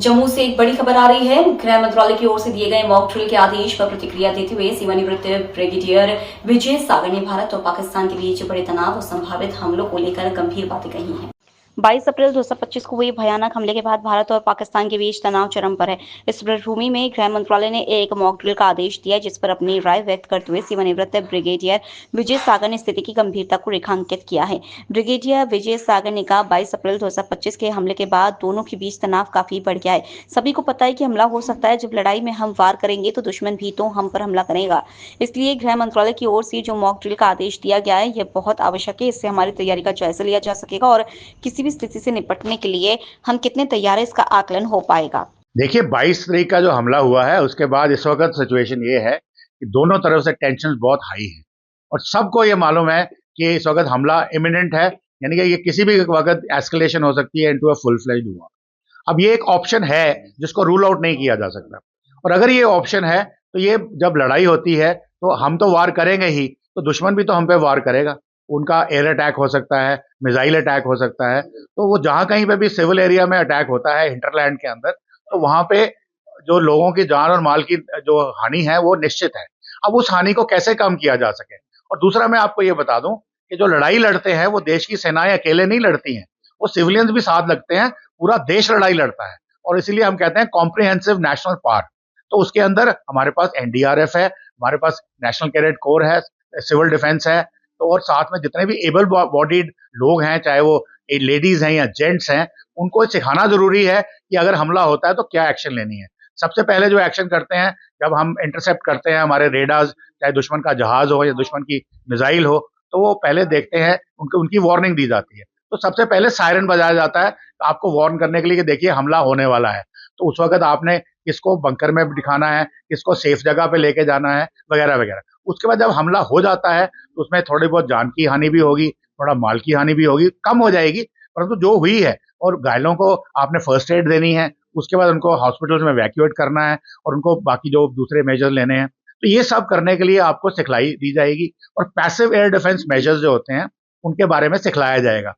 जम्मू से एक बड़ी खबर आ रही है। गृह मंत्रालय की ओर से दिए गए मॉक ड्रिल के आदेश पर प्रतिक्रिया देते हुए सेवानिवृत्त ब्रिगेडियर विजय सागर ने भारत और पाकिस्तान के बीच बड़े तनाव और संभावित हमलों को लेकर गंभीर बातें कही हैं। 22 अप्रैल 2025 को हुए भयानक हमले के बाद भारत और पाकिस्तान के बीच तनाव चरम पर है। इस पृष्ठभूमि में गृह मंत्रालय ने एक मॉक ड्रिल का आदेश दिया, जिस पर अपनी राय व्यक्त करते हुए सेवानिवृत्त ब्रिगेडियर विजय सागर ने स्थिति की गंभीरता को रेखांकित किया है। ब्रिगेडियर विजय सागर ने कहा, 22 अप्रैल 2025 के हमले के बाद दोनों के बीच तनाव काफी बढ़ गया है। सभी को पता है कि हमला हो सकता है। जब लड़ाई में हम वार करेंगे तो दुश्मन भी तो हम पर हमला करेगा। इसलिए गृह मंत्रालय की ओर से जो मॉक ड्रिल का आदेश दिया गया है, यह बहुत आवश्यक है। इससे हमारी तैयारी का जायजा लिया जा सकेगा और किसी भी स्थिति से निपटने के लिए हम कितने तैयार हैं, इसका आकलन हो पाएगा। देखिए, 22 तारीख का जो हमला हुआ है उसके बाद इस वक्त सिचुएशन ये है कि दोनों तरफ से टेंशन बहुत हाई है और सबको ये मालूम है कि इस वक्त हमला इमिनेंट है, यानी कि ये किसी भी वक्त एस्केलेशन हो सकती है into a full fledged war. अब ये एक ऑप्शन है जिसको रूल आउट नहीं किया जा सकता, और अगर ये ऑप्शन है तो ये जब लड़ाई होती है तो हम तो वार करेंगे ही, तो दुश्मन भी तो हम पे वार करेगा। उनका एयर अटैक हो सकता है, मिसाइल अटैक हो सकता है, तो वो जहां कहीं पे भी सिविल एरिया में अटैक होता है हिंटरलैंड के अंदर, तो वहां पे जो लोगों की जान और माल की जो हानि है वो निश्चित है। अब उस हानि को कैसे कम किया जा सके, और दूसरा मैं आपको ये बता दूं कि जो लड़ाई लड़ते हैं वो देश की सेनाएं अकेले नहीं लड़ती हैं, वो सिविलियंस भी साथ लगते हैं, पूरा देश लड़ाई लड़ता है। और इसीलिए हम कहते हैं कॉम्प्रिहेंसिव नेशनल पावर। तो उसके अंदर हमारे पास एनडीआरएफ है, हमारे पास नेशनल कैडेट कोर है, सिविल डिफेंस है, तो और साथ में जितने भी एबल बॉडीड लोग हैं, चाहे वो लेडीज हैं या जेंट्स हैं, उनको सिखाना जरूरी है कि अगर हमला होता है तो क्या एक्शन लेनी है। सबसे पहले जो एक्शन करते हैं, जब हम इंटरसेप्ट करते हैं हमारे रेडार्स, चाहे दुश्मन का जहाज हो या दुश्मन की मिसाइल हो, तो वो पहले देखते हैं, उनकी वार्निंग दी जाती है। तो सबसे पहले सायरन बजाया जाता है आपको वार्न करने के लिए कि देखिए हमला होने वाला है। तो उस वक्त आपने किसको बंकर में दिखाना है, किसको सेफ जगह पे लेके जाना है, वगैरह वगैरह। उसके बाद जब हमला हो जाता है तो उसमें थोड़ी बहुत जान की हानि भी होगी, थोड़ा माल की हानि भी होगी, कम हो जाएगी, परंतु जो हुई है, और घायलों को आपने फर्स्ट एड देनी है, उसके बाद उनको हॉस्पिटल्स में इवैक्यूएट करना है और उनको बाकी जो दूसरे मेजर लेने हैं, तो ये सब करने के लिए आपको सिखलाई दी जाएगी। और पैसिव एयर डिफेंस मेजर्स जो होते हैं उनके बारे में सिखलाया जाएगा।